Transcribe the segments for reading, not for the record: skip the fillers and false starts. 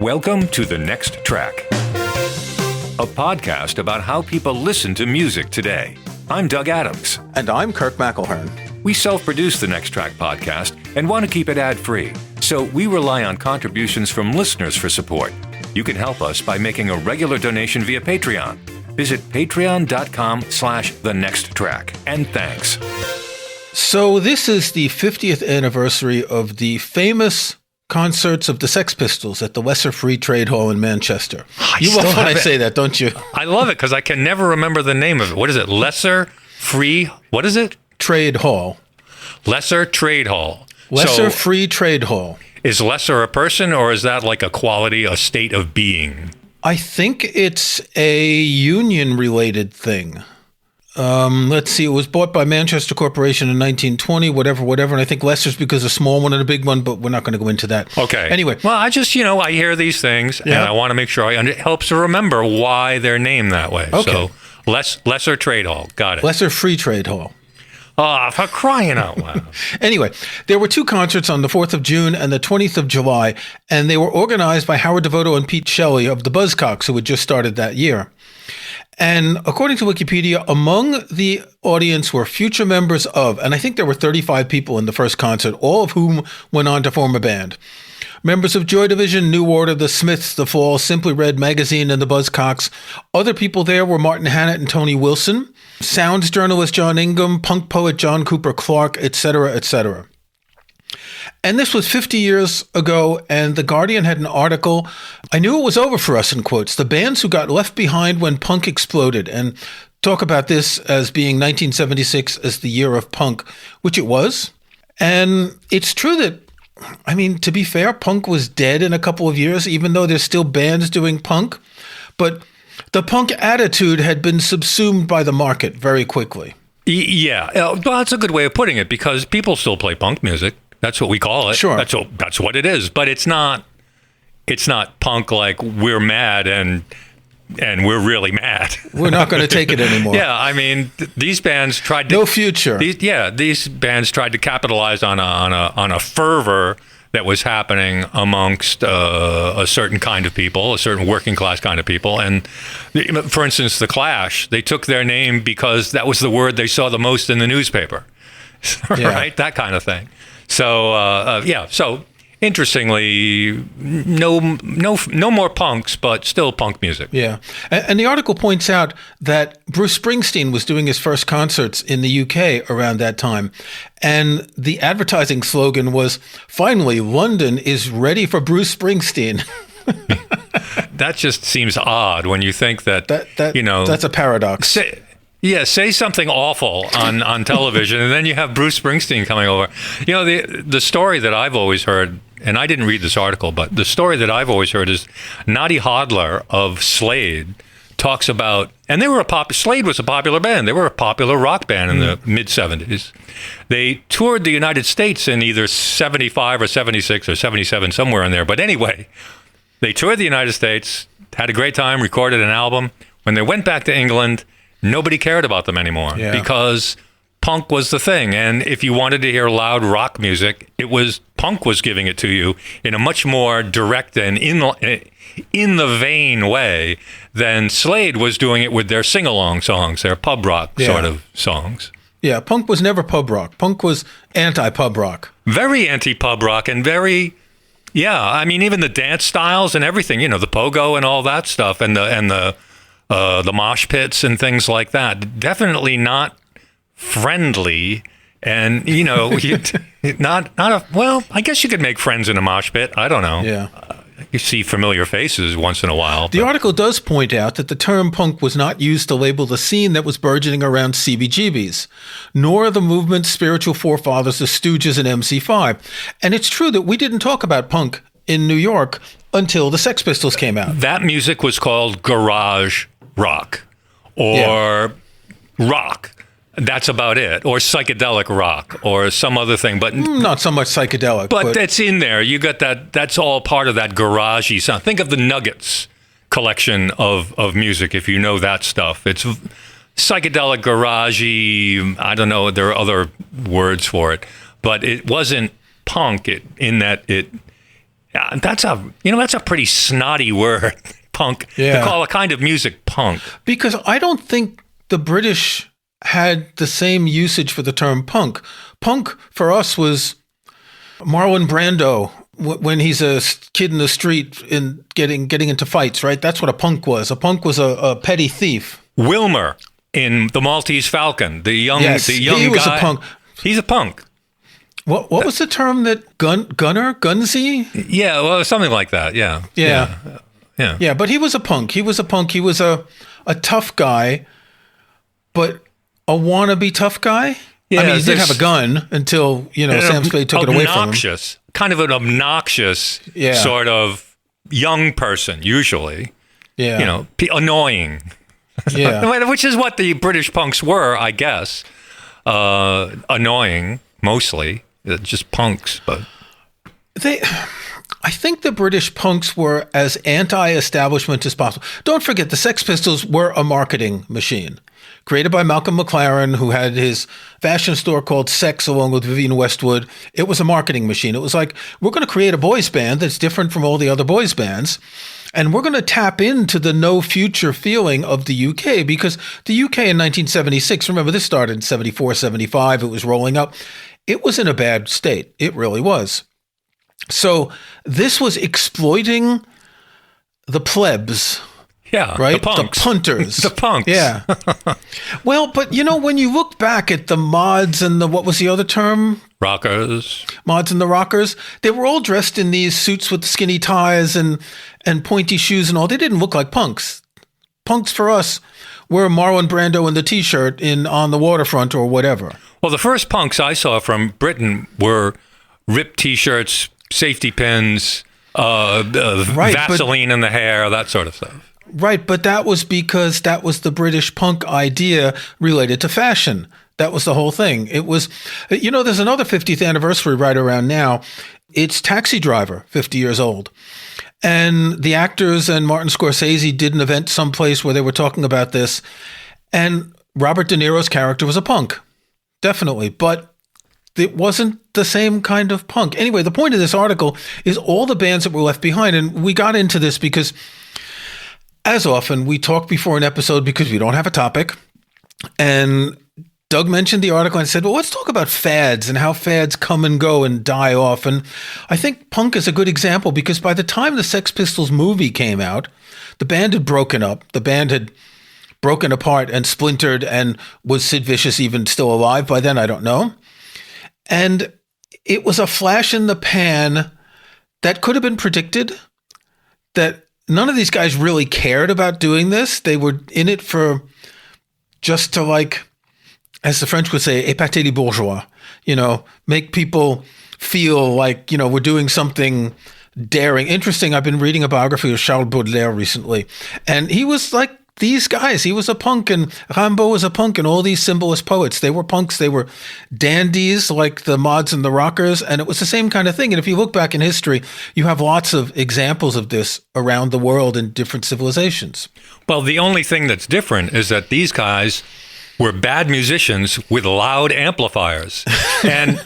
Welcome to The Next Track, a podcast about how people listen to music today. I'm Doug Adams. And I'm Kirk McElhearn. We self-produce The Next Track podcast and want to keep it ad-free, so we rely on contributions from listeners for support. You can help us by making a regular donation via Patreon. Visit patreon.com/thenexttrack. And thanks. So this is the 50th anniversary of the famous concerts of the Sex Pistols at the Lesser Free Trade Hall in Manchester. You love when I say that, don't you? I love it because I can never remember the name of it. What is it? Lesser Free, what is it? Trade Hall. Lesser Trade Hall. Lesser Free Trade Hall. Is lesser a person, or is that like a quality, a state of being? I think it's a union-related thing. Let's see, it was bought by Manchester Corporation in 1920, whatever. And I think Leicester's because a small one and a big one, but we're not going to go into that. Okay. Anyway. Well, I just, I hear these things, and I want to make sure it helps to remember why they're named that way. Okay. So, Lesser Trade Hall. Got it. Lesser Free Trade Hall. Oh, for crying out loud. Anyway, there were two concerts on the 4th of June and the 20th of July, and they were organized by Howard Devoto and Pete Shelley of the Buzzcocks, who had just started that year. And according to Wikipedia, among the audience were future members of, and I think there were 35 people in the first concert, all of whom went on to form a band. Members of Joy Division, New Order, The Smiths, The Fall, Simply Red Magazine, and the Buzzcocks. Other people there were Martin Hannett and Tony Wilson, sounds journalist John Ingham, punk poet John Cooper Clarke, etc., etc. And this was 50 years ago, and The Guardian had an article, "I knew it was over for us," in quotes, "the bands who got left behind when punk exploded," and talk about this as being 1976 as the year of punk, which it was. And it's true that, to be fair, punk was dead in a couple of years, even though there's still bands doing punk. But the punk attitude had been subsumed by the market very quickly. Yeah. Well, that's a good way of putting it, because people still play punk music. That's what we call it. Sure. That's what it is. But it's not punk like we're mad and we're really mad. We're not going to take it anymore. Yeah, these bands tried to no future. These bands tried to capitalize on a fervor that was happening amongst a certain kind of people, a certain working class kind of people. And for instance, the Clash, they took their name because that was the word they saw the most in the newspaper, right? That kind of thing. So So interestingly, no more punks, but still punk music. Yeah, and the article points out that Bruce Springsteen was doing his first concerts in the UK around that time, and the advertising slogan was, "Finally, London is ready for Bruce Springsteen." That just seems odd when you think that that's a paradox. Say something awful on television, and then you have Bruce Springsteen coming over. The story that I've always heard, and I didn't read this article, but the story that I've always heard is Noddy Hodler of Slade talks about, and Slade was a popular band. They were a popular rock band in the mid-'70s. They toured the United States in either 75 or 76 or 77, somewhere in there. But anyway, they toured the United States, had a great time, recorded an album. When they went back to England, nobody cared about them anymore because punk was the thing. And if you wanted to hear loud rock music, punk was giving it to you in a much more direct and in the vein way than Slade was doing it with their sing-along songs, their pub rock sort of songs. Yeah, punk was never pub rock. Punk was anti-pub rock. Very anti-pub rock and very, even the dance styles and everything, the pogo and all that stuff and the mosh pits and things like that. Definitely not friendly, and I guess you could make friends in a mosh pit. I don't know. Yeah. You see familiar faces once in a while. The article does point out that the term punk was not used to label the scene that was burgeoning around CBGBs, nor the movement's spiritual forefathers, the Stooges and MC5. And it's true that we didn't talk about punk in New York until the Sex Pistols came out. That music was called garage rock or rock. That's about it. Or psychedelic rock or some other thing. But not so much psychedelic. But that's in there. You got that. That's all part of that garagey sound. Think of the Nuggets collection of music, if you know that stuff. It's psychedelic, garagey. I don't know. There are other words for it. But it wasn't punk That's a pretty snotty word, punk, Yeah. to call a kind of music punk. Because I don't think the British had the same usage for the term punk. Punk for us was Marlon Brando when he's a kid in the street in getting into fights, right? That's what a punk was. A punk was a petty thief. Wilmer in The Maltese Falcon, the young he was guy. a punk. He's a punk. What was the term that Gunsy? Yeah, well, something like that. Yeah. Yeah. Yeah. Yeah, but he was a punk. He was a tough guy, but a wannabe tough guy. Yeah, I mean, he did there's- have a gun until, Sam Spade took it away from him. Kind of an obnoxious Yeah. sort of young person, usually. Yeah. Annoying. Yeah. Which is what the British punks were, I guess. Annoying, mostly. Just punks, but... I think the British punks were as anti-establishment as possible. Don't forget, the Sex Pistols were a marketing machine. Created by Malcolm McLaren, who had his fashion store called Sex along with Vivienne Westwood. It was a marketing machine. It was like, we're going to create a boys band that's different from all the other boys bands. And we're going to tap into the no future feeling of the UK, because the UK in 1976, remember this started in 74, 75, it was rolling up. It was in a bad state. It really was. So this was exploiting the plebs. Yeah, Right? the punks. The punters. The punks. Yeah. Well, but when you look back at the mods and what was the other term? Rockers. Mods and the rockers, they were all dressed in these suits with skinny ties and pointy shoes and all. They didn't look like punks. Punks for us were Marlon Brando in the T-shirt on the waterfront or whatever. Well, the first punks I saw from Britain were ripped T-shirts, safety pins, Vaseline in the hair, that sort of stuff. Right, but that was because that was the British punk idea related to fashion. That was the whole thing. It was, there's another 50th anniversary right around now. It's Taxi Driver, 50 years old. And the actors and Martin Scorsese did an event someplace where they were talking about this. And Robert De Niro's character was a punk, definitely. But it wasn't the same kind of punk. Anyway, the point of this article is all the bands that were left behind. And we got into this because, as often, we talk before an episode because we don't have a topic. And Doug mentioned the article and said, well, let's talk about fads and how fads come and go and die off. And I think punk is a good example because by the time the Sex Pistols movie came out, the band had broken up. The band had broken apart and splintered, and was Sid Vicious even still alive by then? I don't know. And it was a flash in the pan that could have been predicted, that none of these guys really cared about doing this. They were in it for just to, like, as the French would say, épater les bourgeois, make people feel like, we're doing something daring. Interesting, I've been reading a biography of Charles Baudelaire recently, and he was like these guys. He was a punk, and Rimbaud was a punk, and all these symbolist poets, they were punks. They were dandies like the mods and the rockers, and it was the same kind of thing. And if you look back in history, you have lots of examples of this around the world in different civilizations. Well, the only thing that's different is that these guys were bad musicians with loud amplifiers. And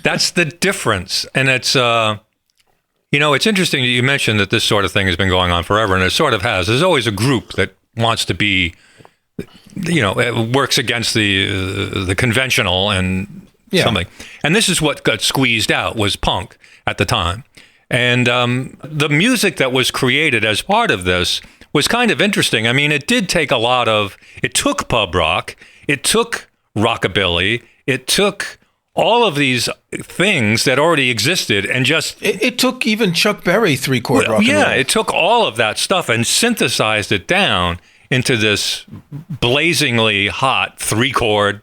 that's the difference. And it's, it's interesting that you mentioned that this sort of thing has been going on forever, and it sort of has. There's always a group that wants to be, it works against the conventional and something. And this is what got squeezed out, was punk at the time. And the music that was created as part of this was kind of interesting. I mean, it took pub rock, it took rockabilly, it took all of these things that already existed and just... It took even Chuck Berry three-chord rock and roll. Yeah, it took all of that stuff and synthesized it down into this blazingly hot three-chord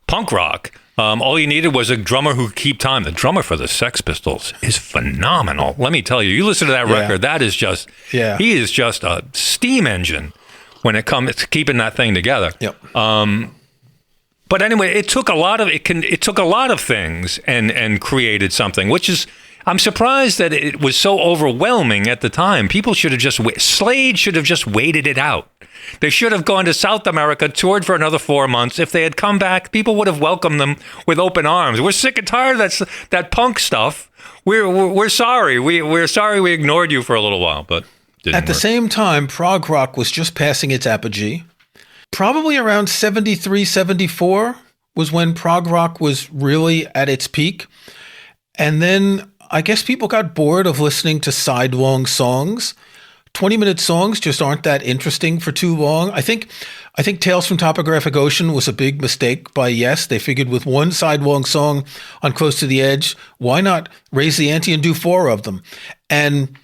punk rock. All you needed was a drummer who could keep time. The drummer for the Sex Pistols is phenomenal. Let me tell you, you listen to that record, that is just... Yeah. He is just a steam engine when it comes to keeping that thing together. Yep. But anyway, it took a lot of things and created something, which is, I'm surprised that it was so overwhelming at the time. People should have Slade should have just waited it out. They should have gone to South America, toured for another 4 months. If they had come back, people would have welcomed them with open arms. We're sick and tired of that punk stuff. We're sorry. We're sorry we ignored you for a little while, but didn't At the work. same time, prog rock was just passing its apogee. Probably around 73, 74 was when prog rock was really at its peak. And then I guess people got bored of listening to sidelong songs. 20-minute songs just aren't that interesting for too long. I think Tales from Topographic Ocean was a big mistake by Yes. They figured with one sidelong song on Close to the Edge, why not raise the ante and do 4 of them? And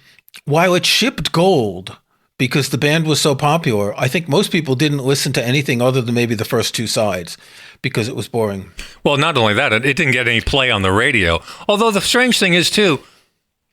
while it shipped gold because the band was so popular, I think most people didn't listen to anything other than maybe the first 2 sides because it was boring. Well, not only that, it didn't get any play on the radio. Although the strange thing is, too,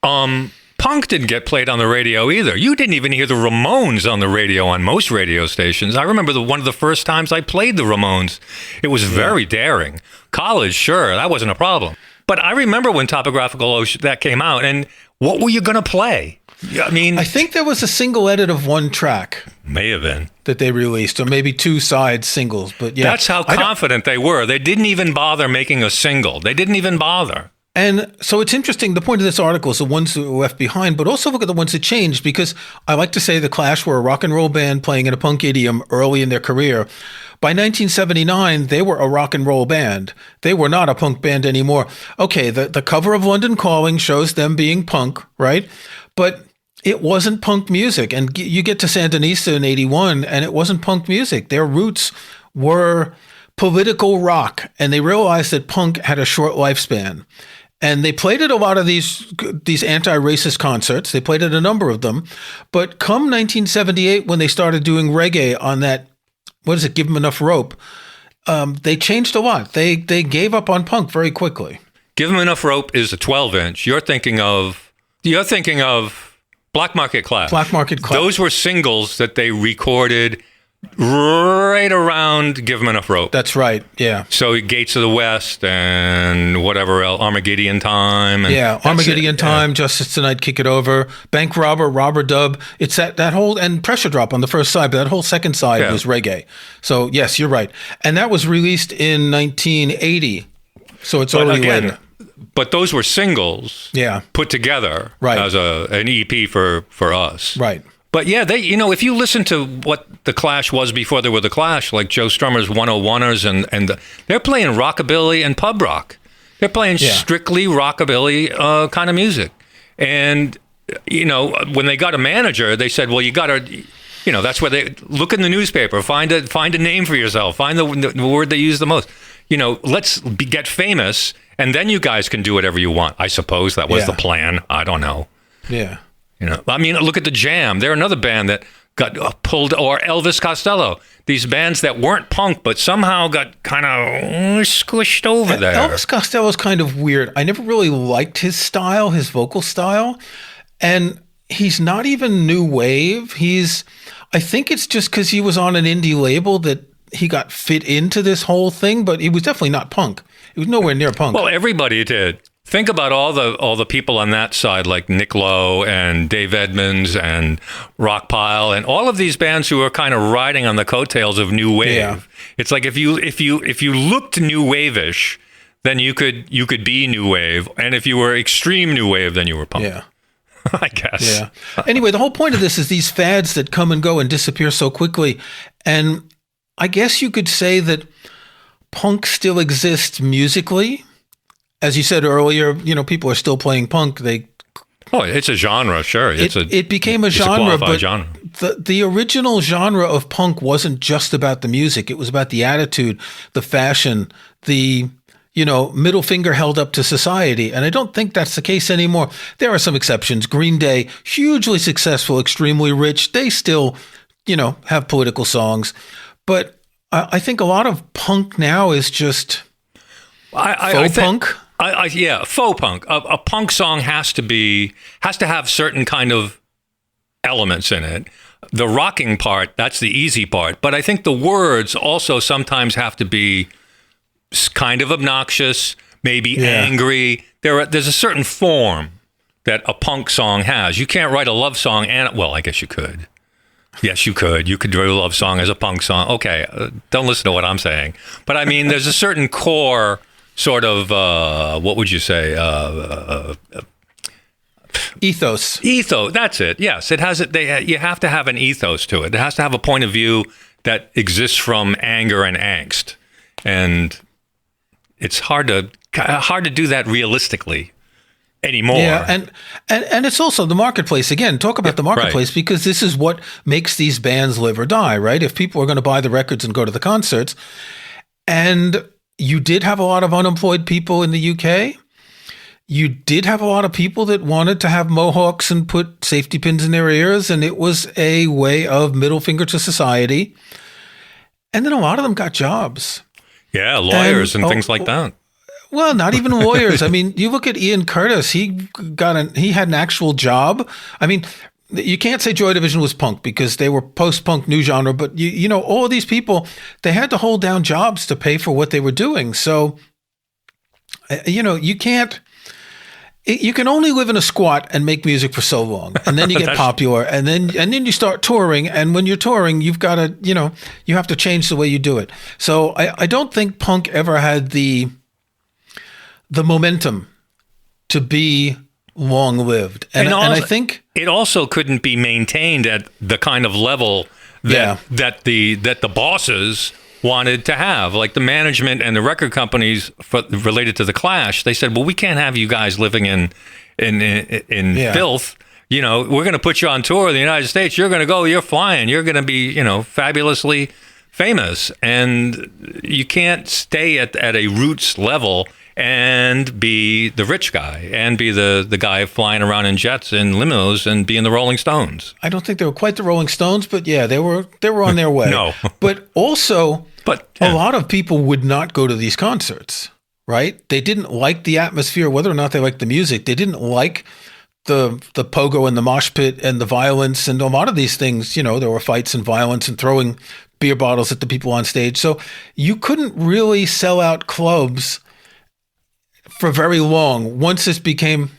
punk didn't get played on the radio either. You didn't even hear the Ramones on the radio on most radio stations. I remember one of the first times I played the Ramones. It was very daring. College, sure, that wasn't a problem. But I remember when Topographical Ocean, that came out, and what were you going to play? I mean, I think there was a single edit of 1 track may have been. that they released, or maybe 2 side singles. But yeah, That's how confident they were. They didn't even bother making a single. They didn't even bother. And so it's interesting. The point of this article is the ones that were left behind, but also look at the ones that changed, because I like to say the Clash were a rock and roll band playing in a punk idiom early in their career. By 1979, they were a rock and roll band. They were not a punk band anymore. Okay, the cover of London Calling shows them being punk, right? But it wasn't punk music. And you get to Sandinista in 81, and it wasn't punk music. Their roots were political rock, and they realized that punk had a short lifespan. And they played at a lot of these anti-racist concerts. They played at a number of them. But come 1978, when they started doing reggae on that, Give 'Em Enough Rope, they changed a lot. They gave up on punk very quickly. Give 'Em Enough Rope is a 12-inch. You're thinking of Black Market Clash. Black Market Clash. Those were singles that they recorded right around Give 'Em Enough Rope. That's right. Yeah. So Gates of the West and whatever else, Armageddon Time. And Yeah, Armageddon Time, Justice Tonight, Kick It Over, Bank Robber, Robber Dub. It's that whole, and Pressure Drop on the first side, but that whole second side was reggae. So yes, you're right. And that was released in 1980. So it's already later. But those were singles put together as an EP for us. Right. But yeah, if you listen to what the Clash was before they were the Clash, like Joe Strummer's 101ers, and they're playing rockabilly and pub rock. They're playing strictly rockabilly kind of music. And, when they got a manager, they said, well, you got to, that's where they look in the newspaper, find a name for yourself, find the word they use the most. Let's get famous, and then you guys can do whatever you want. I suppose that was the plan. I don't know. Yeah. Look at the Jam. They're another band that got pulled, or Elvis Costello. These bands that weren't punk, but somehow got kind of squished over there. Elvis Costello's kind of weird. I never really liked his style, his vocal style. And he's not even new wave. I think it's just because he was on an indie label that he got fit into this whole thing, but he was definitely not punk. He was nowhere near punk. Well, everybody did. Think about all the people on that side, like Nick Lowe and Dave Edmunds and Rockpile and all of these bands who are kind of riding on the coattails of new wave. Yeah. It's like if you looked new wave-ish, then you could be new wave, and if you were extreme new wave, then you were punk. Yeah. I guess. Yeah. Anyway, the whole point of this is these fads that come and go and disappear so quickly, and I guess you could say that punk still exists musically. As you said earlier, people are still playing punk. It's a genre, sure. It became a genre, but genre. The original genre of punk wasn't just about the music. It was about the attitude, the fashion, the middle finger held up to society. And I don't think that's the case anymore. There are some exceptions. Green Day, hugely successful, extremely rich. They still, have political songs. But I think a lot of punk now is just faux punk. Faux punk. A punk song has to have certain kind of elements in it. The rocking part, that's the easy part. But I think the words also sometimes have to be kind of obnoxious, maybe angry. There's a certain form that a punk song has. You can't write a love song I guess you could. Yes, you could. You could do a love song as a punk song. Okay, don't listen to what I'm saying. But I mean, there's a certain core sort of, what would you say? Ethos. Ethos. That's it. Yes, it has it. You have to have an ethos to it. It has to have a point of view that exists from anger and angst, and it's hard to do that realistically anymore. Yeah, and it's also the marketplace. Again, talk about the marketplace, because this is what makes these bands live or die, right? If people are going to buy the records and go to the concerts, and you did have a lot of unemployed people in the UK. You did have a lot of people that wanted to have mohawks and put safety pins in their ears, and it was a way of middle finger to society. And then a lot of them got jobs. Yeah, lawyers and things like that. Well, not even lawyers. I mean, you look at Ian Curtis. He had an actual job. I mean, you can't say Joy Division was punk because they were post-punk new genre, but you know, all of these people, they had to hold down jobs to pay for what they were doing. So, you know, you can't. You can only live in a squat and make music for so long, and then you get popular, and then you start touring. And when you're touring, you've got to, you know, you have to change the way you do it. So I don't think punk ever had the momentum to be long lived, and I think it also couldn't be maintained at the kind of level that the bosses wanted to have. Like the management and the record companies related to the Clash, they said, well, we can't have you guys living in filth. You know, we're going to put you on tour in the United States. You're going to go, you're flying. You're going to be, you know, fabulously famous. And you can't stay at a roots level and be the rich guy and be the guy flying around in jets and limos and be in the Rolling Stones. I don't think they were quite the Rolling Stones, but yeah, they were on their way. No. But also, a lot of people would not go to these concerts, right? They didn't like the atmosphere, whether or not they liked the music. They didn't like the pogo and the mosh pit and the violence and a lot of these things. You know, there were fights and violence and throwing beer bottles at the people on stage. So you couldn't really sell out clubs for very long. Once this became,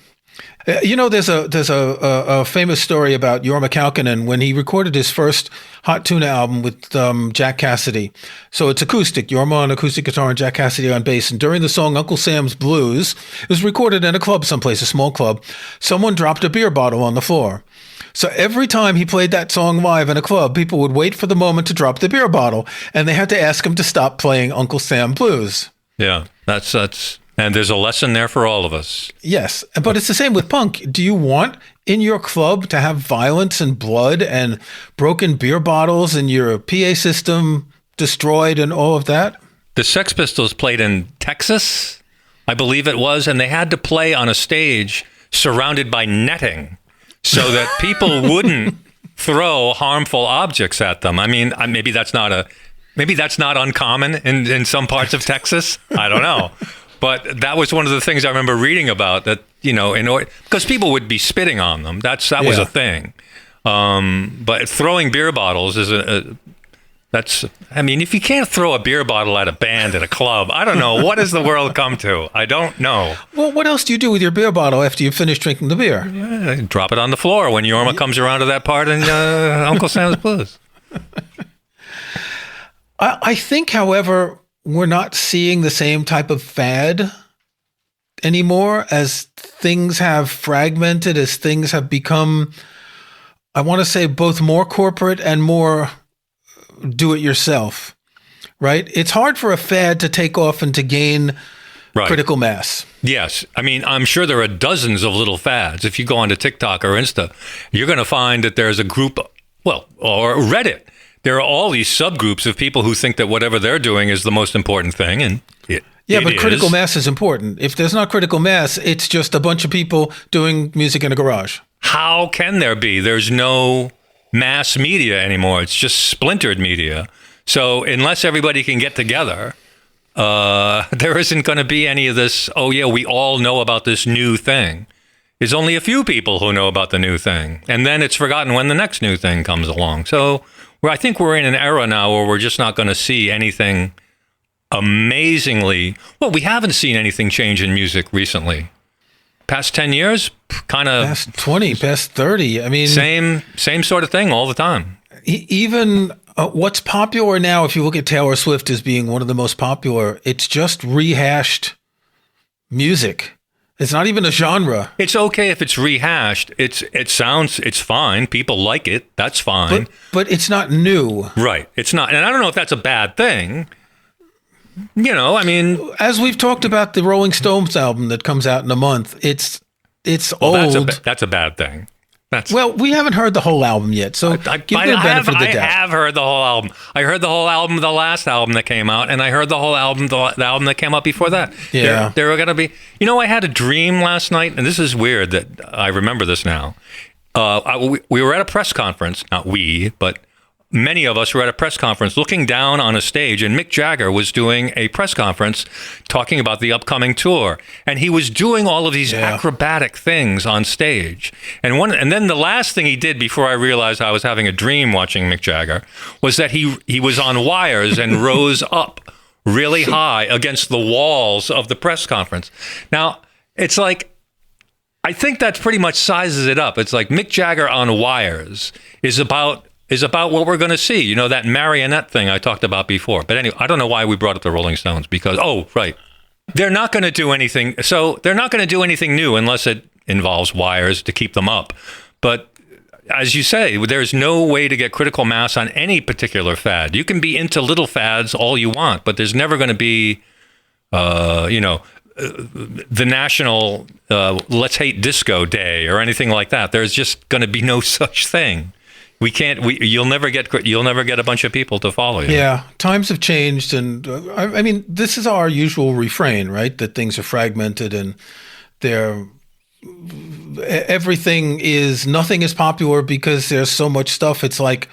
you know, there's a famous story about Jorma Kaukonen when he recorded his first Hot Tuna album with Jack Cassidy. So it's acoustic, Jorma on acoustic guitar and Jack Cassidy on bass. And during the song Uncle Sam's Blues, it was recorded in a club someplace, a small club. Someone dropped a beer bottle on the floor. So every time he played that song live in a club, people would wait for the moment to drop the beer bottle, and they had to ask him to stop playing Uncle Sam Blues. Yeah, that's. And there's a lesson there for all of us. Yes, but it's the same with punk. Do you want in your club to have violence and blood and broken beer bottles and your PA system destroyed and all of that? The Sex Pistols played in Texas, I believe it was, and they had to play on a stage surrounded by netting so that people wouldn't throw harmful objects at them. I mean, maybe that's not uncommon in some parts of Texas. I don't know. But that was one of the things I remember reading about, that, you know, because people would be spitting on them. That was a thing. But throwing beer bottles is I mean, if you can't throw a beer bottle at a band at a club, I don't know. What has the world come to? I don't know. Well, what else do you do with your beer bottle after you finish drinking the beer? Yeah, drop it on the floor when Jorma comes around to that part in Uncle Sam's Blues. I think, however, we're not seeing the same type of fad anymore as things have fragmented, as things have become, I want to say, both more corporate and more do-it-yourself, right? It's hard for a fad to take off and to gain critical mass. Yes. I mean, I'm sure there are dozens of little fads. If you go onto TikTok or Insta, you're going to find that there's a group, or Reddit. There are all these subgroups of people who think that whatever they're doing is the most important thing, and but critical mass is important. If there's not critical mass, it's just a bunch of people doing music in a garage. How can there be? There's no mass media anymore. It's just splintered media. So unless everybody can get together, there isn't going to be any of this, oh yeah, we all know about this new thing. There's only a few people who know about the new thing, and then it's forgotten when the next new thing comes along. So I think we're in an era now where we're just not going to see anything amazingly. Well, we haven't seen anything change in music recently. Past 10 years, kind of. Past 20, past 30. I mean, same sort of thing all the time. even what's popular now, if you look at Taylor Swift as being one of the most popular, it's just rehashed music. It's not even a genre. It's okay if it's rehashed. It's fine. People like it. That's fine. But it's not new. Right. It's not. And I don't know if that's a bad thing. You know, I mean, as we've talked about the Rolling Stones album that comes out in a month, it's old. That's a bad thing. Well, we haven't heard the whole album yet, so give me the benefit of the doubt. I have heard the whole album. I heard the whole album, the last album that came out, and I heard the whole album, the album that came out before that. Yeah. There were going to be... You know, I had a dream last night, and this is weird that I remember this now. We were at a press conference, not we, but many of us were at a press conference looking down on a stage, and Mick Jagger was doing a press conference talking about the upcoming tour. And he was doing all of these acrobatic things on stage. And then the last thing he did before I realized I was having a dream watching Mick Jagger was that he was on wires and rose up really high against the walls of the press conference. Now, it's like, I think that pretty much sizes it up. It's like Mick Jagger on wires is about what we're going to see. You know, that marionette thing I talked about before. But anyway, I don't know why we brought up the Rolling Stones because, they're not going to do anything. So they're not going to do anything new unless it involves wires to keep them up. But as you say, there's no way to get critical mass on any particular fad. You can be into little fads all you want, but there's never going to be, the national Let's Hate Disco Day or anything like that. There's just going to be no such thing. You'll never get a bunch of people to follow you. Yeah, times have changed, and I mean, this is our usual refrain, right? That things are fragmented, and nothing is popular because there's so much stuff. It's like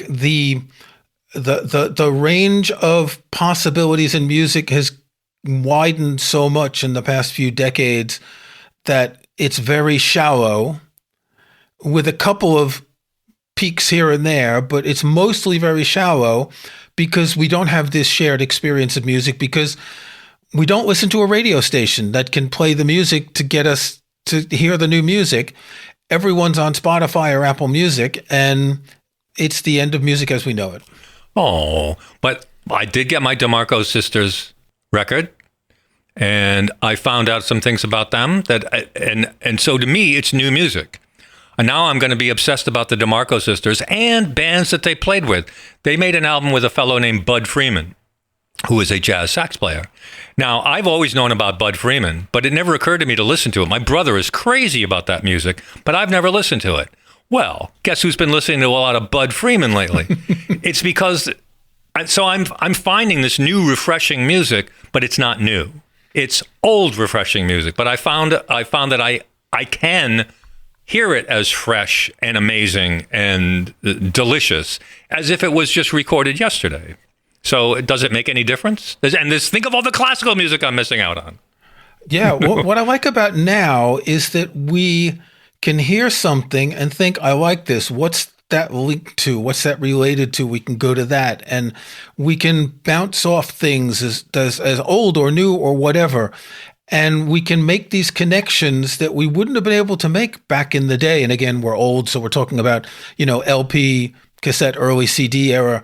the range of possibilities in music has widened so much in the past few decades that it's very shallow, with a couple of peaks here and there, but it's mostly very shallow because we don't have this shared experience of music, because we don't listen to a radio station that can play the music to get us to hear the new music. Everyone's on Spotify or Apple Music, and it's the end of music as we know it. Oh, but I did get my DeMarco Sisters record, and I found out some things about them and so to me, it's new music. And now I'm going to be obsessed about the DeMarco Sisters and bands that they played with. They made an album with a fellow named Bud Freeman, who is a jazz sax player. Now, I've always known about Bud Freeman, but it never occurred to me to listen to it. My brother is crazy about that music, but I've never listened to it. Well, guess who's been listening to a lot of Bud Freeman lately? It's because... So I'm finding this new, refreshing music, but it's not new. It's old, refreshing music. But I found that I can hear it as fresh and amazing and delicious as if it was just recorded yesterday. So does it make any difference? And think of all the classical music I'm missing out on. Yeah, what I like about now is that we can hear something and think, I like this. What's that linked to? What's that related to? We can go to that, and we can bounce off things as old or new or whatever. And we can make these connections that we wouldn't have been able to make back in the day. And again, we're old, so we're talking about, LP, cassette, early CD era,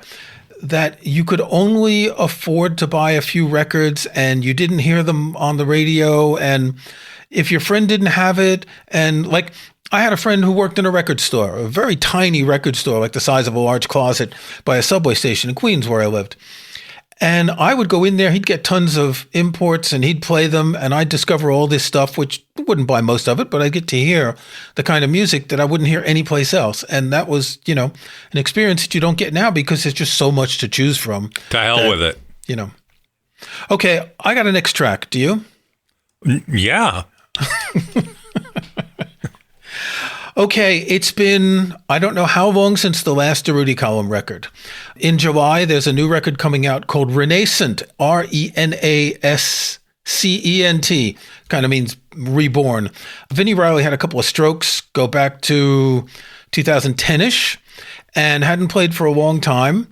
that you could only afford to buy a few records and you didn't hear them on the radio. And if your friend didn't have it, and like I had a friend who worked in a record store, a very tiny record store, like the size of a large closet by a subway station in Queens where I lived. And I would go in there, he'd get tons of imports and he'd play them, and I'd discover all this stuff, which I wouldn't buy most of it, but I'd get to hear the kind of music that I wouldn't hear anyplace else. And that was, an experience that you don't get now because there's just so much to choose from. To hell with it. Okay, I got a next track. Do you? Yeah. Okay, it's been, I don't know how long since the last Durutti Column record. In July, there's a new record coming out called Renascent, Renascent, kind of means reborn. Vinnie Riley had a couple of strokes, go back to 2010-ish, and hadn't played for a long time.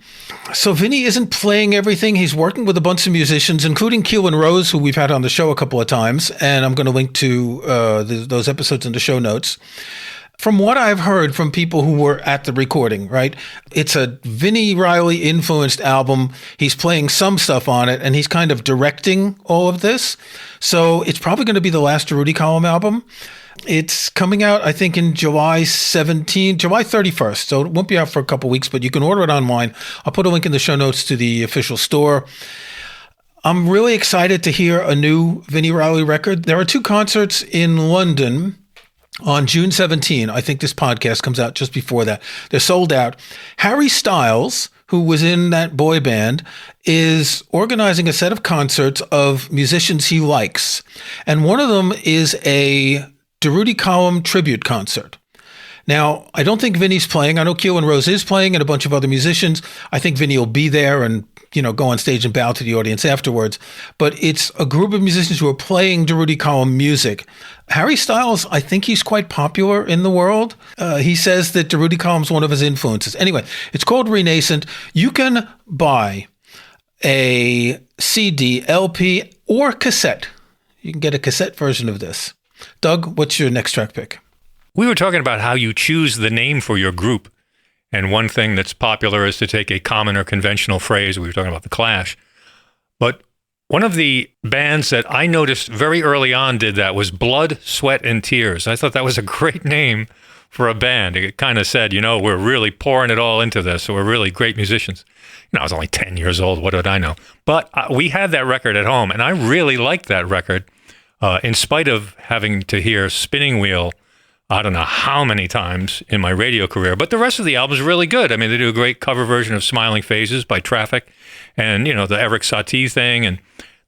So Vinnie isn't playing everything. He's working with a bunch of musicians, including Keelan Rose, who we've had on the show a couple of times, and I'm going to link to those episodes in the show notes. From what I've heard from people who were at the recording, right? It's a Vinnie Riley influenced album. He's playing some stuff on it and he's kind of directing all of this. So it's probably going to be the last Rudy Column album. It's coming out, I think, in July 31st. So it won't be out for a couple weeks, but you can order it online. I'll put a link in the show notes to the official store. I'm really excited to hear a new Vinnie Riley record. There are 2 concerts in London on June 17. I think this podcast comes out just before that. They're sold out. Harry Styles, who was in that boy band, is organizing a set of concerts of musicians he likes. And one of them is a Rudy Column tribute concert. Now, I don't think Vinny's playing. I know Keelan Rose is playing and a bunch of other musicians. I think Vinny will be there and, go on stage and bow to the audience afterwards. But it's a group of musicians who are playing Rudy Column music. Harry Styles, I think he's quite popular in the world. He says that Rudy Column's one of his influences. Anyway, it's called Renascent. You can buy a CD, LP, or cassette. You can get a cassette version of this. Doug, what's your next track pick? We were talking about how you choose the name for your group. And one thing that's popular is to take a common or conventional phrase. We were talking about The Clash. But one of the bands that I noticed very early on did that was Blood, Sweat, and Tears. I thought that was a great name for a band. It kind of said, we're really pouring it all into this. So we're really great musicians. I was only 10 years old. What did I know? But we had that record at home, and I really liked that record. In spite of having to hear Spinning Wheel, I don't know how many times in my radio career, but the rest of the album's really good. I mean, they do a great cover version of Smiling Faces by Traffic and, the Eric Satie thing, and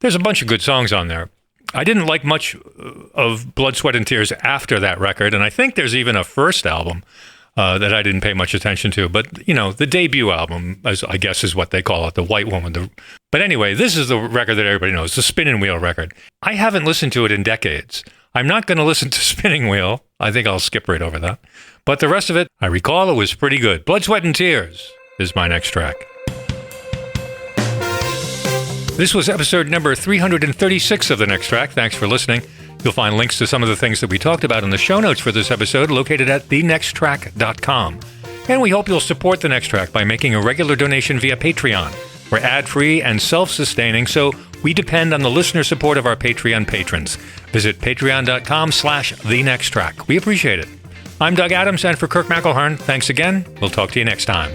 there's a bunch of good songs on there. I didn't like much of Blood, Sweat, and Tears after that record, and I think there's even a first album that I didn't pay much attention to, but, the debut album, as I guess is what they call it, the white one with the... But anyway, this is the record that everybody knows, the Spinning Wheel record. I haven't listened to it in decades. I'm not going to listen to Spinning Wheel. I think I'll skip right over that. But the rest of it, I recall it was pretty good. Blood, Sweat, and Tears is my next track. This was episode number 336 of The Next Track. Thanks for listening. You'll find links to some of the things that we talked about in the show notes for this episode located at thenexttrack.com. And we hope you'll support The Next Track by making a regular donation via Patreon. We're ad-free and self-sustaining, so we depend on the listener support of our Patreon patrons. Visit patreon.com/thenexttrack. We appreciate it. I'm Doug Adams, and for Kirk McElhearn, thanks again. We'll talk to you next time.